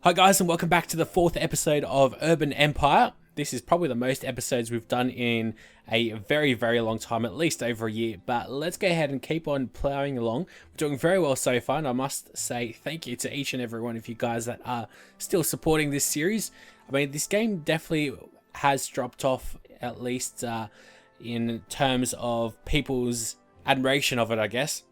Hi guys, and welcome back to the fourth episode of Urban Empire. This is probably the most episodes we've done in a very, very long time, at least over a year. But let's go ahead and keep on ploughing along. We're doing very well so far, and I must say thank you to each and every one of you guys that are still supporting this series. I mean, this game definitely has dropped off, at least in terms of people's admiration of it, I guess.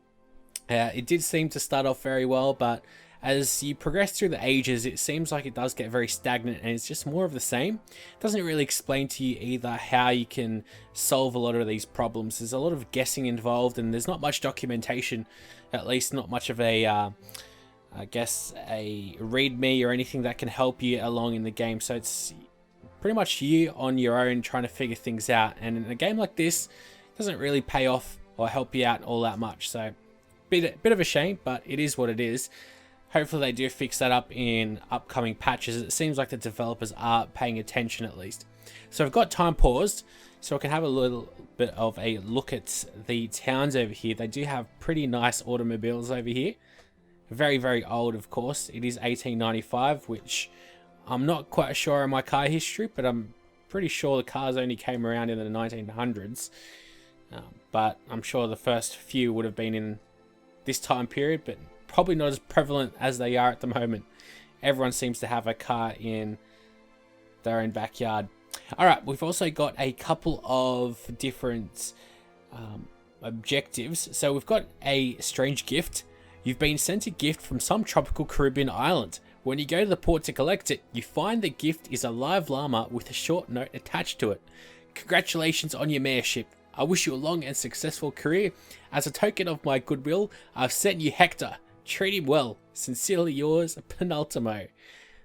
It did seem to start off very well, but as you progress through the ages, it seems like it does get very stagnant and it's just more of the same. It doesn't really explain to you either how you can solve a lot of these problems. There's a lot of guessing involved and there's not much documentation, at least not much of a, I guess, a readme or anything that can help you along in the game. So it's pretty much you on your own trying to figure things out. And in a game like this, it doesn't really pay off or help you out all that much. So bit of a shame, but it is what it is. Hopefully they do fix that up in upcoming patches. It seems like the developers are paying attention at least. So I've got time paused so I can have a little bit of a look at the towns over here. They do have pretty nice automobiles over here. Very, very old, of course. It is 1895, which I'm not quite sure on my car history, but I'm pretty sure the cars only came around in the 1900s. But I'm sure the first few would have been in this time period, but probably not as prevalent as they are at the moment. Everyone seems to have a car in their own backyard. Alright, we've also got a couple of different objectives. So we've got a strange gift. You've been sent a gift from some tropical Caribbean island. When you go to the port to collect it, you find the gift is a live llama with a short note attached to it. Congratulations on your mayorship. I wish you a long and successful career. As a token of my goodwill, I've sent you Hector. Treat him well. Sincerely yours, Penultimo.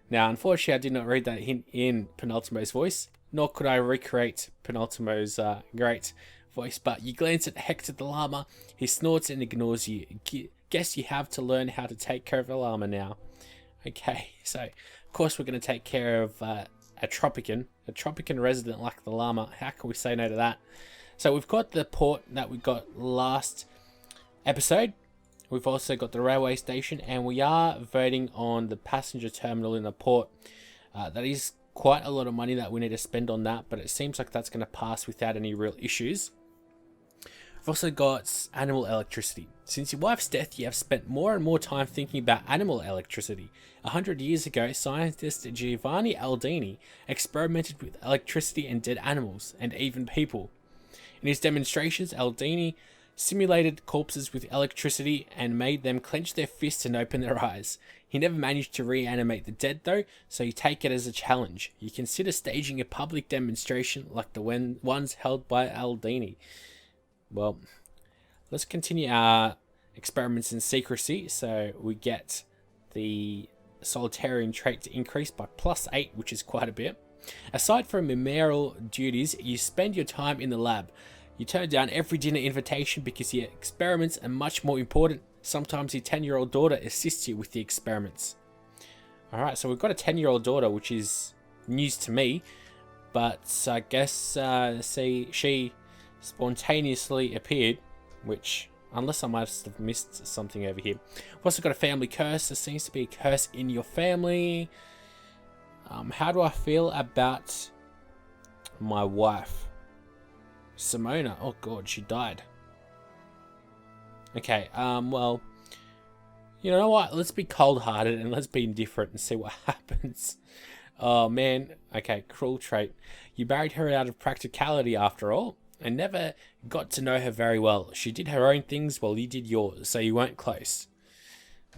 Now, unfortunately, I did not read that in Penultimo's voice, nor could I recreate Penultimo's great voice, but you glance at Hector the llama, he snorts and ignores you. Guess you have to learn how to take care of the llama now. Okay, so, of course, we're going to take care of a Tropican resident like the llama. How can we say no to that? So, we've got the port that we got last episode. We've also got the railway station, and we are voting on the passenger terminal in the port. That is quite a lot of money that we need to spend on that, but it seems like that's going to pass without any real issues. We've also got animal electricity. Since your wife's death, you have spent more and more time thinking about animal electricity. 100 years ago, scientist Giovanni Aldini experimented with electricity and dead animals, and even people. In his demonstrations, Aldini simulated corpses with electricity and made them clench their fists and open their eyes. He never managed to reanimate the dead though, so you take it as a challenge. You consider staging a public demonstration like the ones held by Aldini. Well, let's continue our experiments in secrecy, so we get the solitarian trait to increase by +8, which is quite a bit. Aside from mayoral duties, you spend your time in the lab. You turn down every dinner invitation because your experiments are much more important. Sometimes your 10-year-old daughter assists you with the experiments. Alright, so we've got a 10-year-old daughter, which is news to me. But I guess she spontaneously appeared, which, unless I must have missed something over here. We've also got a family curse. There seems to be a curse in your family. How do I feel about my wife? Simona, oh god, she died. Okay, well, you know what? Let's be cold-hearted and let's be indifferent and see what happens. Oh man, okay, cruel trait. You married her out of practicality after all, and never got to know her very well. She did her own things while you did yours, so you weren't close.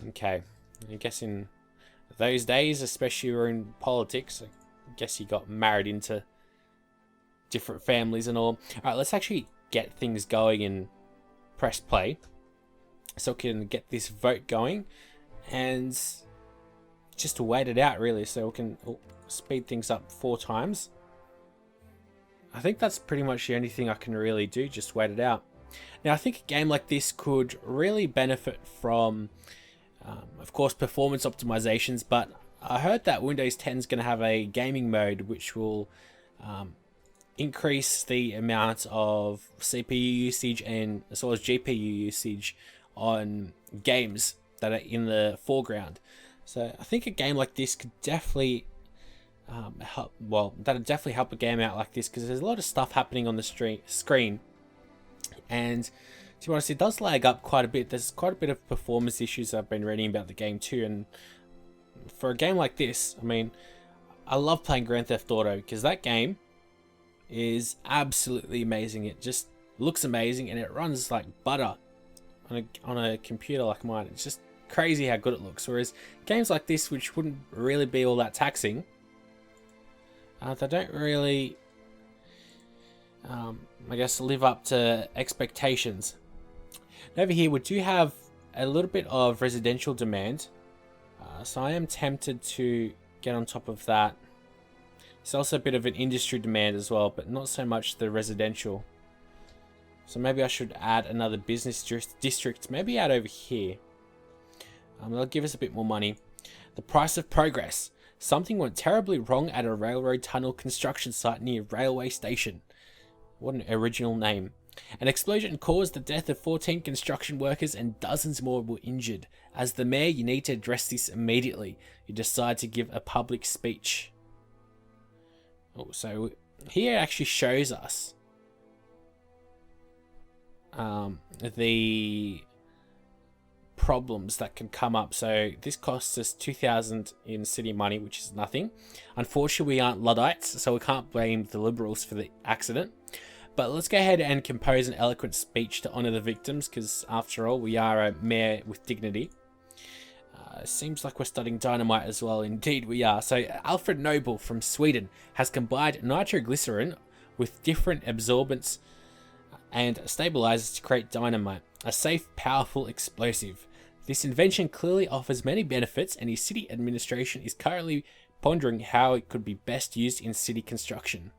Okay, I guess in those days, especially when in politics, I guess you got married into different families and all. Alright, let's actually get things going and press play so we can get this vote going and just wait it out really, so we can speed things up 4 times. I think that's pretty much the only thing I can really do, just wait it out. Now I think a game like this could really benefit from of course performance optimizations, but I heard that Windows 10 is going to have a gaming mode which will increase the amount of CPU usage and as well as GPU usage on games that are in the foreground. So I think a game like this could definitely help. Well, that'd definitely help a game out like this, because there's a lot of stuff happening on the screen, and to be honest, it does lag up quite a bit. There's quite a bit of performance issues I've been reading about the game too, and for a game like this, I mean, I love playing Grand Theft Auto because that game is absolutely amazing. It just looks amazing and it runs like butter on a computer like mine. It's just crazy how good it looks. Whereas games like this, which wouldn't really be all that taxing, they don't really, I guess, live up to expectations. Over here, we do have a little bit of residential demand, so I am tempted to get on top of that. It's also a bit of an industry demand as well, but not so much the residential. So maybe I should add another business district, maybe out over here. That'll give us a bit more money. The price of progress. Something went terribly wrong at a railroad tunnel construction site near railway station. What an original name. An explosion caused the death of 14 construction workers and dozens more were injured. As the mayor, you need to address this immediately. You decide to give a public speech. Oh, so here it actually shows us the problems that can come up. So this costs us 2,000 in city money, which is nothing. Unfortunately, we aren't Luddites, so we can't blame the Liberals for the accident. But let's go ahead and compose an eloquent speech to honour the victims, because after all, we are a mayor with dignity. Seems like we're studying dynamite as well. Indeed we are. So Alfred Nobel from Sweden has combined nitroglycerin with different absorbents and stabilizers to create dynamite, a safe, powerful explosive. This invention clearly offers many benefits, and his city administration is currently pondering how it could be best used in city construction.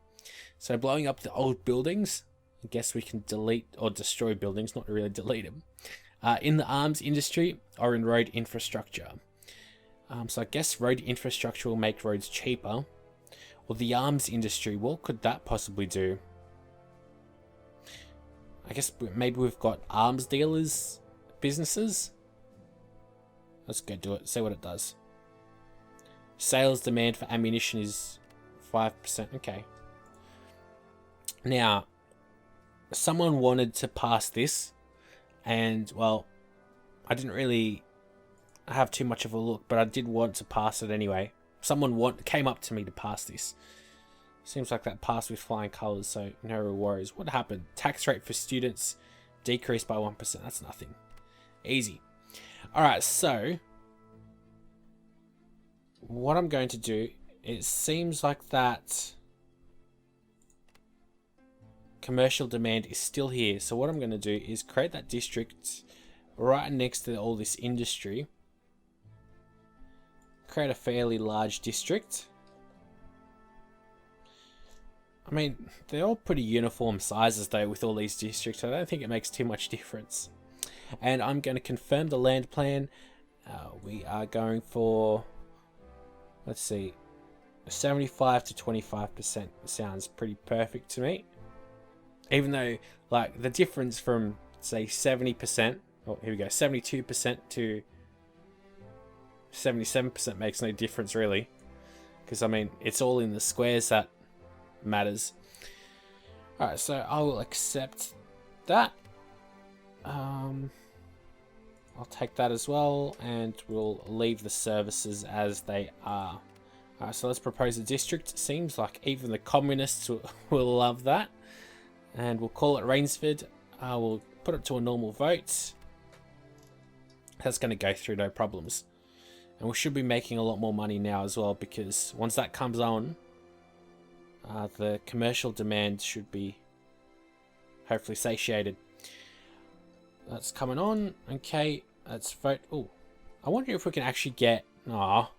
So blowing up the old buildings, I guess we can delete or destroy buildings, not really delete them. In the arms industry or in road infrastructure. So I guess road infrastructure will make roads cheaper. Or the arms industry, what could that possibly do? I guess maybe we've got arms dealers, businesses. Let's go do it, see what it does. Sales demand for ammunition is 5%, okay. Now, someone wanted to pass this, and well, I didn't really have too much of a look, but I did want to pass it anyway. Someone came up to me to pass this. Seems like that passed with flying colours, so no worries. What happened? Tax rate for students decreased by 1%. That's nothing. Easy. Alright, so what I'm going to do, it seems like that commercial demand is still here. So what I'm going to do is create that district right next to all this industry. Create a fairly large district. I mean, they're all pretty uniform sizes though with all these districts. I don't think it makes too much difference. And I'm going to confirm the land plan. We are going for, let's see, 75 to 25% sounds pretty perfect to me. Even though, like, the difference from, say, 70%, oh, here we go, 72% to 77% makes no difference, really. Because, I mean, it's all in the squares that matters. Alright, so I will accept that. I'll take that as well, and we'll leave the services as they are. Alright, so let's propose a district. Seems like even the communists will love that. And we'll call it Rainsford. We'll put it to a normal vote. That's going to go through no problems. And we should be making a lot more money now as well, because once that comes on, the commercial demand should be hopefully satiated. That's coming on. Okay, let's vote. Oh, I wonder if we can actually get... I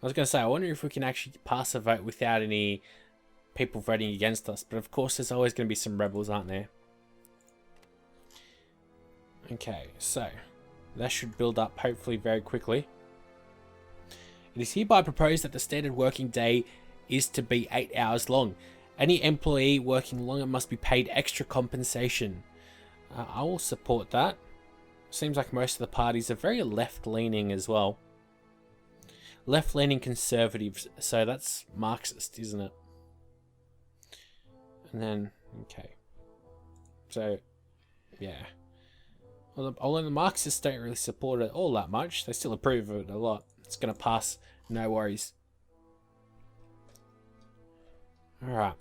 was going to say, I wonder if we can actually pass a vote without any people voting against us, but of course there's always going to be some rebels, aren't there? Okay, so that should build up hopefully very quickly. It is hereby proposed that the standard working day is to be 8 hours long. Any employee working longer must be paid extra compensation. I will support that. Seems like most of the parties are very left-leaning as well. left-leaning conservatives. So that's Marxist, isn't it? And then, okay. So, yeah. Although the Marxists don't really support it all that much, they still approve of it a lot. It's going to pass, no worries. Alright.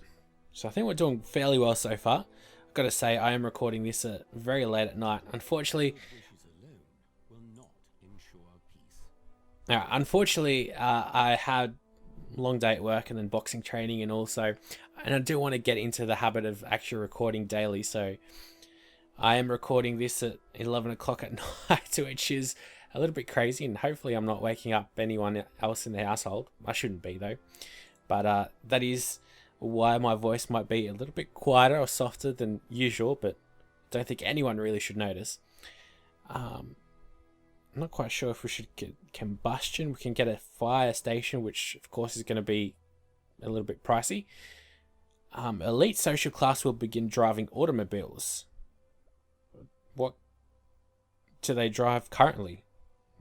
So I think we're doing fairly well so far. I've got to say, I am recording this at very late at night. Unfortunately, I had a long day at work and then boxing training and I do want to get into the habit of actually recording daily, so I am recording this at 11 o'clock at night, which is a little bit crazy, and hopefully I'm not waking up anyone else in the household. I shouldn't be though, but that is why my voice might be a little bit quieter or softer than usual, but I don't think anyone really should notice. I'm not quite sure if we should get combustion. We can get a fire station, which of course is going to be a little bit pricey. Elite social class will begin driving automobiles. What do they drive currently?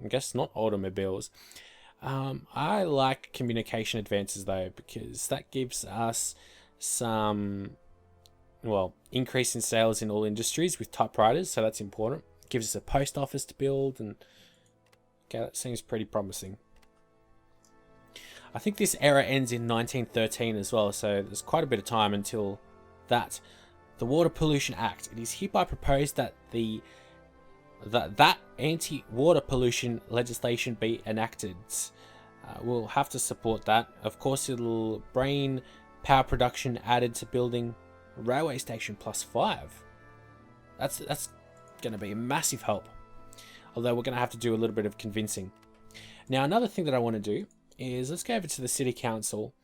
I guess not automobiles. I like communication advances though, because that gives us some, increase in sales in all industries with typewriters, so that's important. It gives us a post office to build, and okay, that seems pretty promising. I think this era ends in 1913 as well, so there's quite a bit of time until that. The Water Pollution Act. It is hereby proposed that that anti-water pollution legislation be enacted. We'll have to support that. Of course, it'll brain power production added to building a railway station +5. That's going to be a massive help. Although we're going to have to do a little bit of convincing. Now, another thing that I want to do is let's go over to the city council,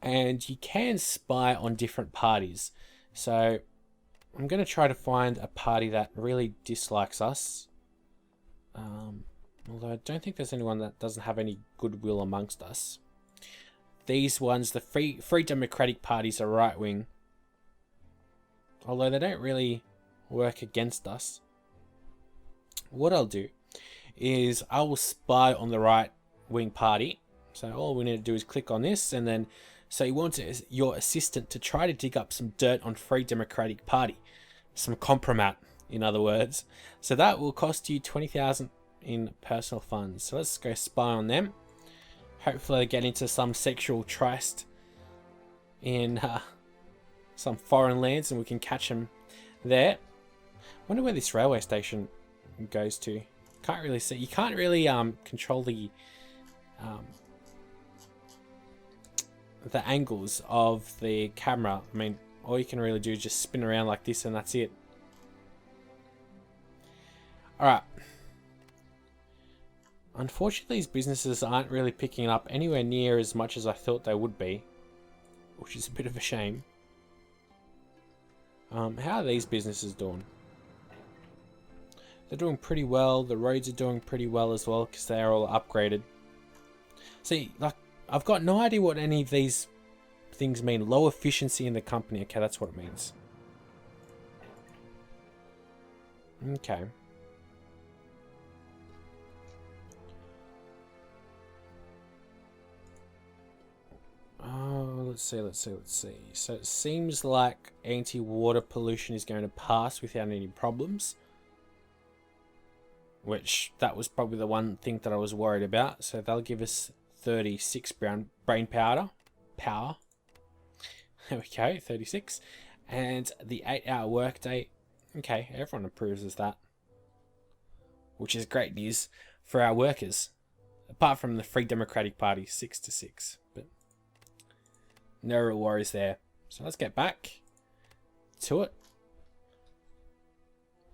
and you can spy on different parties. So I'm going to try to find a party that really dislikes us. Although I don't think there's anyone that doesn't have any goodwill amongst us. These ones, the Free Democratic parties, are right wing. Although they don't really work against us. What I'll do is I will spy on the right wing party. So all we need to do is click on this, and then so you want your assistant to try to dig up some dirt on Free Democratic Party. Some compromat, in other words. So that will cost you 20,000 in personal funds. So let's go spy on them. Hopefully they get into some sexual tryst in some foreign lands and we can catch them there. Wonder where this railway station goes to. Can't really see. You can't really control the angles of the camera. I mean, all you can really do is just spin around like this and that's it. Alright. Unfortunately, these businesses aren't really picking up anywhere near as much as I thought they would be, which is a bit of a shame. How are these businesses doing? They're doing pretty well. The roads are doing pretty well as well because they are all upgraded. See, like, I've got no idea what any of these things mean. Low efficiency in the company. Okay, that's what it means. Okay. Oh, let's see. So it seems like anti-water pollution is going to pass without any problems. Which, that was probably the one thing that I was worried about. So they'll give us 36 brain power. There we go, 36. And the 8-hour workday. Okay, everyone approves of that. Which is great news for our workers. Apart from the Free Democratic Party, 6 to 6. But no real worries there. So let's get back to it.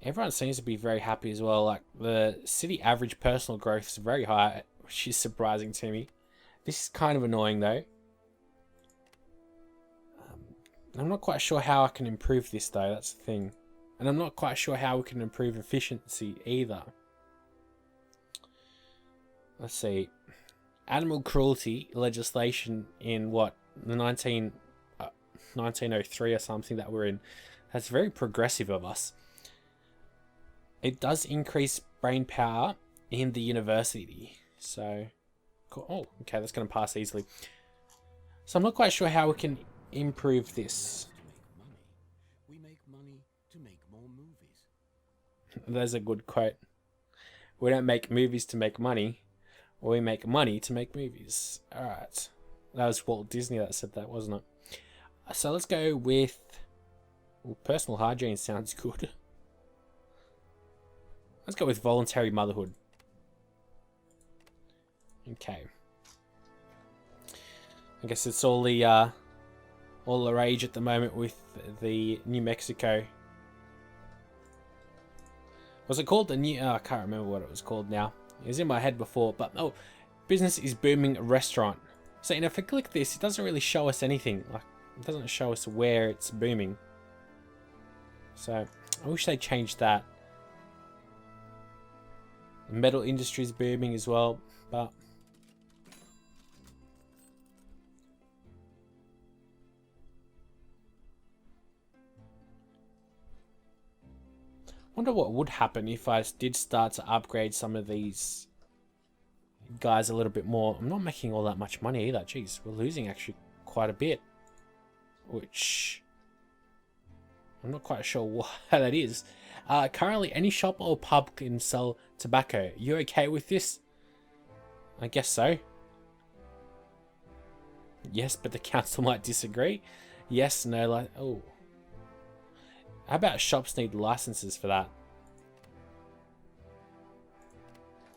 Everyone seems to be very happy as well. Like, the city average personal growth is very high, which is surprising to me. This is kind of annoying though. I'm not quite sure how I can improve this though, that's the thing. And I'm not quite sure how we can improve efficiency either. Let's see. Animal cruelty legislation in what? The 1903 or something that we're in. That's very progressive of us. It does increase brain power in the university. So Cool. Oh, okay, that's going to pass easily. So I'm not quite sure how we can improve this. We make money to make more movies. There's a good quote. We don't make movies to make money. We make money to make movies. Alright. That was Walt Disney that said that, wasn't it? So let's go with... Well, personal hygiene sounds good. Let's go with voluntary motherhood. Okay. I guess it's all the rage at the moment with the New Mexico. Was it called the new? Oh, I can't remember what it was called now. It was in my head before, but oh, business is booming restaurant. So if I click this, it doesn't really show us anything. Like, it doesn't show us where it's booming. So I wish they changed that. The metal industry is booming as well, but wonder what would happen if I did start to upgrade some of these guys a little bit more. I'm not making all that much money either. Jeez, we're losing actually quite a bit, which I'm not quite sure why that is. Currently, any shop or pub can sell tobacco. You okay with this? I guess so. Yes, but the council might disagree. Yes, no, like, oh. How about shops need licenses for that?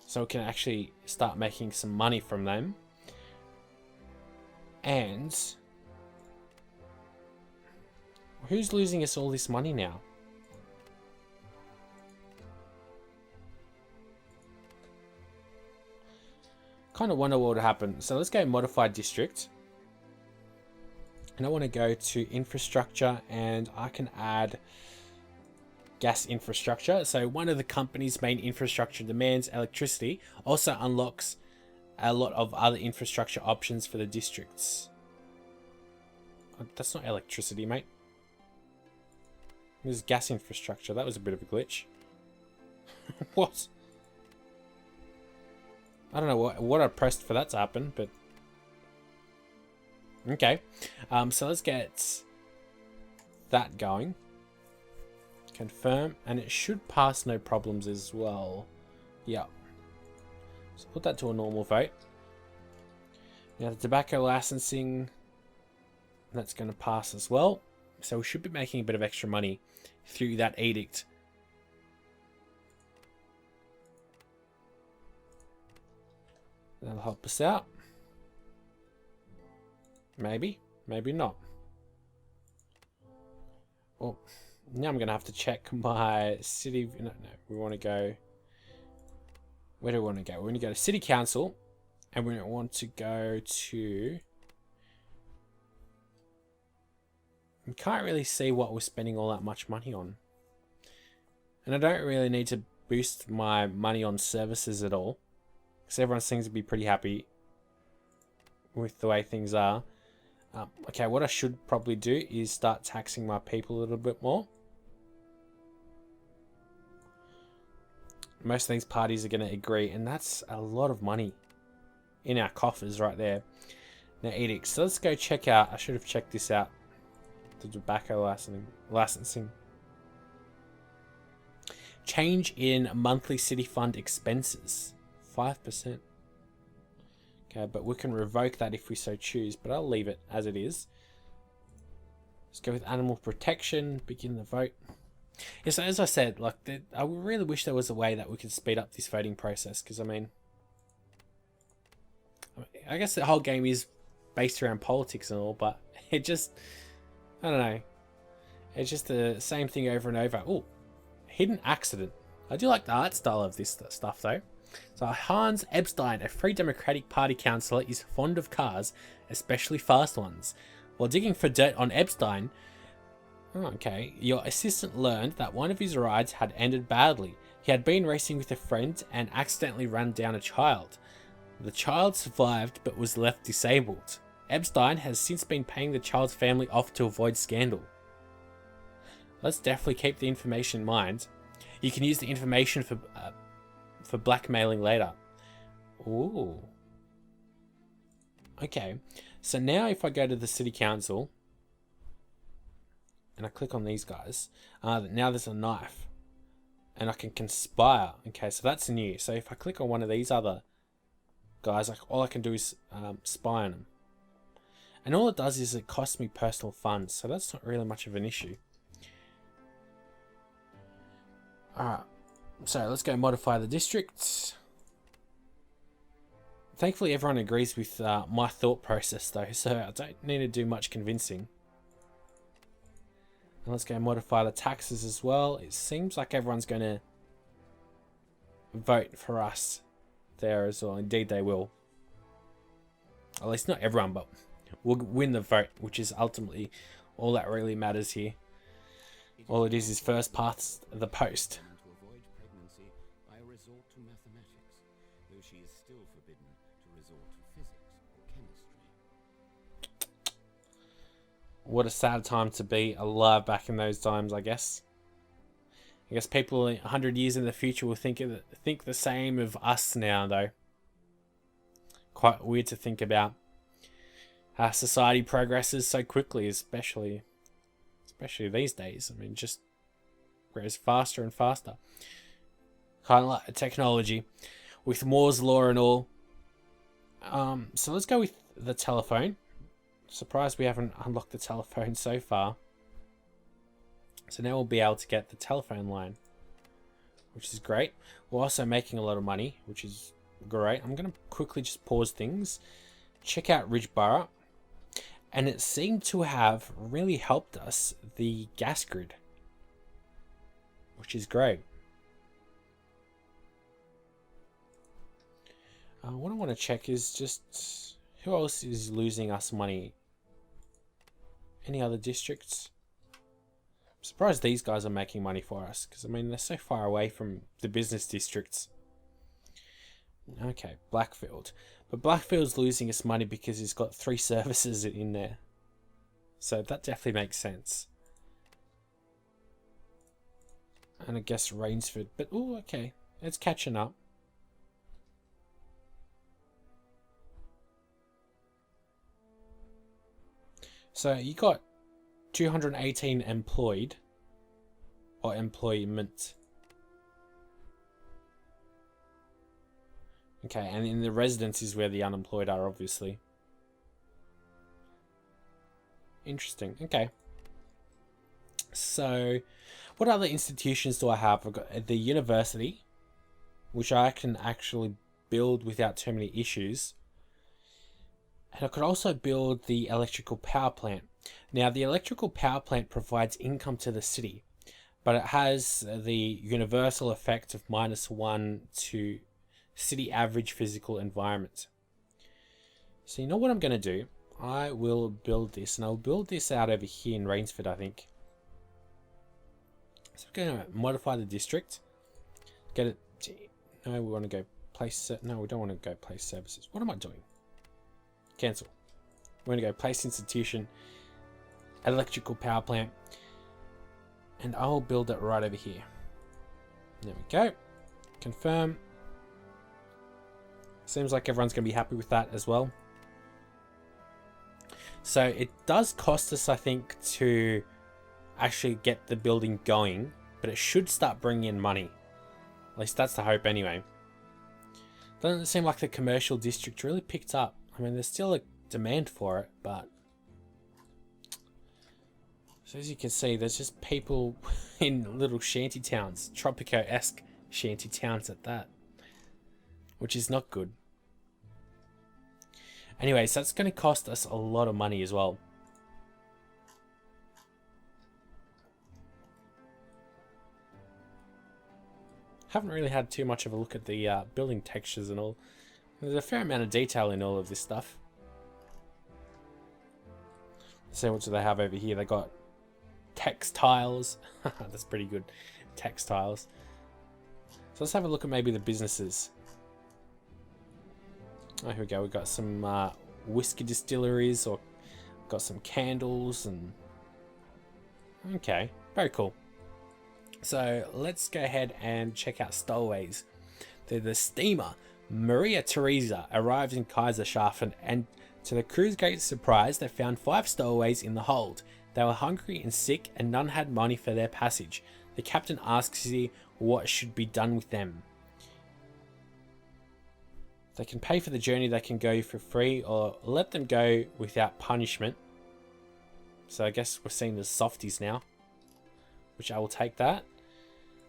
So we can actually start making some money from them. And who's losing us all this money now? Kind of wonder what would happen. So let's go modified district. And I want to go to infrastructure, and I can add gas infrastructure. So one of the company's main infrastructure demands electricity, also unlocks a lot of other infrastructure options for the districts. Oh, that's not electricity, mate. This is gas infrastructure. That was a bit of a glitch. What? I don't know what I pressed for that to happen, but okay. So let's get that going. Confirm, and it should pass no problems as well. Yeah. So put that to a normal vote. Now the tobacco licensing, that's going to pass as well. So we should be making a bit of extra money through that edict. That'll help us out. Maybe, maybe not. Well, now I'm going to have to check my city. No, we want to go. Where do we want to go? We're going to go to City Council, and we want to go to. We can't really see what we're spending all that much money on. And I don't really need to boost my money on services at all, because everyone seems to be pretty happy with the way things are. Okay, what I should probably do is start taxing my people a little bit more. Most of these parties are going to agree, and that's a lot of money in our coffers right there. Now, edicts. So let's go check out. I should have checked this out. The tobacco licensing. Change in monthly city fund expenses. 5%. Okay, but we can revoke that if we so choose, but I'll leave it as it is. Let's go with animal protection. Begin the vote. Yeah, so as I said, like, I really wish there was a way that we could speed up this voting process, because I mean, I guess the whole game is based around politics and all, but it just, I don't know, it's just the same thing over and over. Oh, hidden accident. I do like the art style of this stuff though. So Hans Epstein, a Free Democratic Party councillor, is fond of cars, especially fast ones. While digging for dirt on Epstein, okay, your assistant learned that one of his rides had ended badly. He had been racing with a friend and accidentally ran down a child. The child survived but was left disabled. Epstein has since been paying the child's family off to avoid scandal. Let's definitely keep the information in mind. You can use the information for blackmailing later. Ooh. Okay, so now if I go to the city council and I click on these guys, now there's a knife and I can conspire. Okay, so that's new. So if I click on one of these other guys, like all I can do is spy on them. And all it does is it costs me personal funds, so that's not really much of an issue. Alright, so let's go modify the district. Thankfully everyone agrees with my thought process though, so I don't need to do much convincing. And let's go modify the taxes as well. It seems like everyone's going to vote for us there as well. Indeed they will. At least not everyone, but we'll win the vote, which is ultimately all that really matters here. All it is first past the post. To avoid pregnancy, I resort to mathematics, though she is still forbidden to resort to physics or chemistry. What a sad time to be alive back in those times, I guess. I guess people 100 years in the future will think the same of us now, though. Quite weird to think about how society progresses so quickly, especially these days. I mean, just grows faster and faster. Kind of like technology with Moore's law and all. So let's go with the telephone. Surprised we haven't unlocked the telephone so far. So now we'll be able to get the telephone line, which is great. We're also making a lot of money, which is great. I'm going to quickly just pause things, check out Ridgeborough, and it seemed to have really helped us, the gas grid, which is great. What I want to check is just who else is losing us money. Any other districts? I'm surprised these guys are making money for us, because I mean they're so far away from the business districts. Okay, Blackfield. But Blackfield's losing us money because he's got 3 services in there. So that definitely makes sense. And I guess Rainsford. But, oh, okay. It's catching up. So you got 218 employed. Or employment. Okay, and in the residence is where the unemployed are, obviously. Interesting. Okay. So, what other institutions do I have? I've got the university, which I can actually build without too many issues. And I could also build the electrical power plant. Now, the electrical power plant provides income to the city, but it has the universal effect of -1 to city average physical environment. So you know what I'm going to do? I will build this, and I'll build this out over here in Rainsford, I think. So we're going to modify the district. Get it. No, we want to go place. No, we don't want to go place services. What am I doing? Cancel. We're going to go place institution, electrical power plant, and I'll build it right over here. There we go. Confirm. Seems like everyone's going to be happy with that as well. So it does cost us, I think, to actually get the building going, but it should start bringing in money. At least that's the hope anyway. Doesn't seem like the commercial district really picked up. I mean, there's still a demand for it, but so as you can see, there's just people in little shanty towns, Tropico-esque shanty towns at that, which is not good. Anyways, that's going to cost us a lot of money as well. Haven't really had too much of a look at the building textures and all. There's a fair amount of detail in all of this stuff. So what do they have over here? They got textiles. That's pretty good. Textiles. So let's have a look at maybe the businesses. Oh, here we go. We've got some whiskey distilleries, or got some candles and... Okay, very cool. So let's go ahead and check out Stowaways. The steamer Maria Theresa arrives in Kaiserschaffen and To the crew's great surprise, they found 5 stowaways in the hold. They were hungry and sick, and none had money for their passage. The captain asks you what should be done with them. They can pay for the journey, they can go for free, or let them go without punishment. So I guess we're seeing the softies now, which I will take that.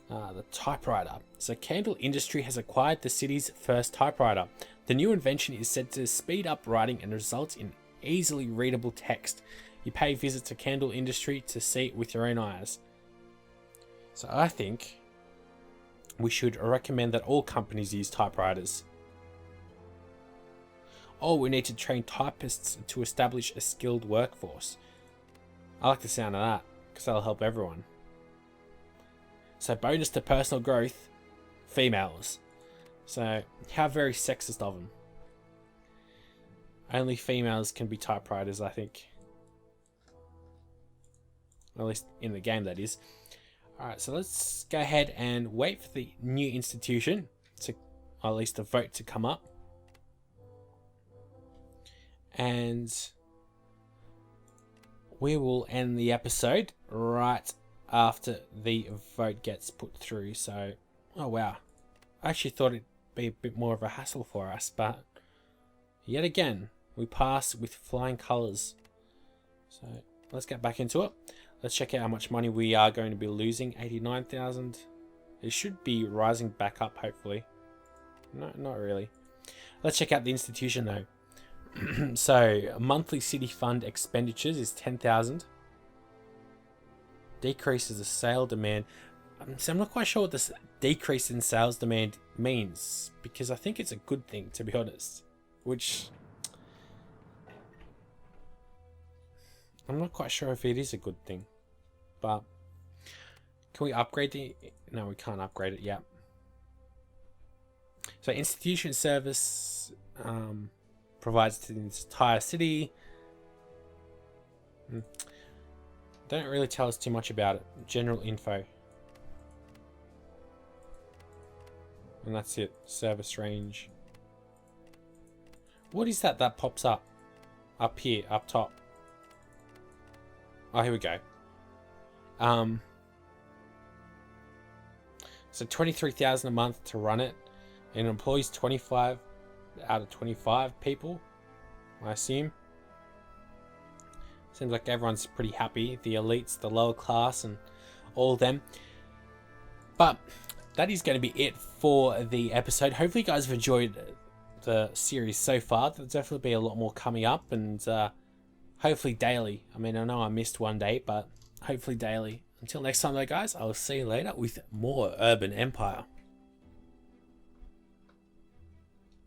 The typewriter. So Candle Industry has acquired the city's first typewriter. The new invention is said to speed up writing and result in easily readable text. You pay a visit to Candle Industry to see it with your own eyes. So I think we should recommend that all companies use typewriters. Oh, we need to train typists to establish a skilled workforce. I like the sound of that, because that'll help everyone. So bonus to personal growth, females. So how very sexist of them. Only females can be typewriters, I think. At least in the game, that is. Alright, so let's go ahead and wait for the new institution to, or at least a vote to come up. And we will end the episode right after the vote gets put through. So, oh wow. I actually thought it'd be a bit more of a hassle for us, but yet again, we pass with flying colours. So, let's get back into it. Let's check out how much money we are going to be losing. 89,000. It should be rising back up, hopefully. No, not really. Let's check out the institution, though. So, monthly city fund expenditures is 10,000. Decreases the sale demand. So I'm not quite sure what this decrease in sales demand means, because I think it's a good thing, to be honest. Which I'm not quite sure if it is a good thing. But can we upgrade the... No, we can't upgrade it yet. So institution service provides to the entire city. Don't really tell us too much about it. General info. And that's it. Service range. What is that that pops up? Up here, up top. Oh, here we go. So 23,000 a month to run it. It employs 25 out of 25 people, I assume. Seems like everyone's pretty happy. The elites, the lower class, and all of them. But that is going to be it for the episode. Hopefully you guys have enjoyed the series so far. There'll definitely be a lot more coming up, and hopefully daily. I mean, I know I missed one day, but hopefully daily. Until next time though, guys, I'll see you later with more Urban Empire.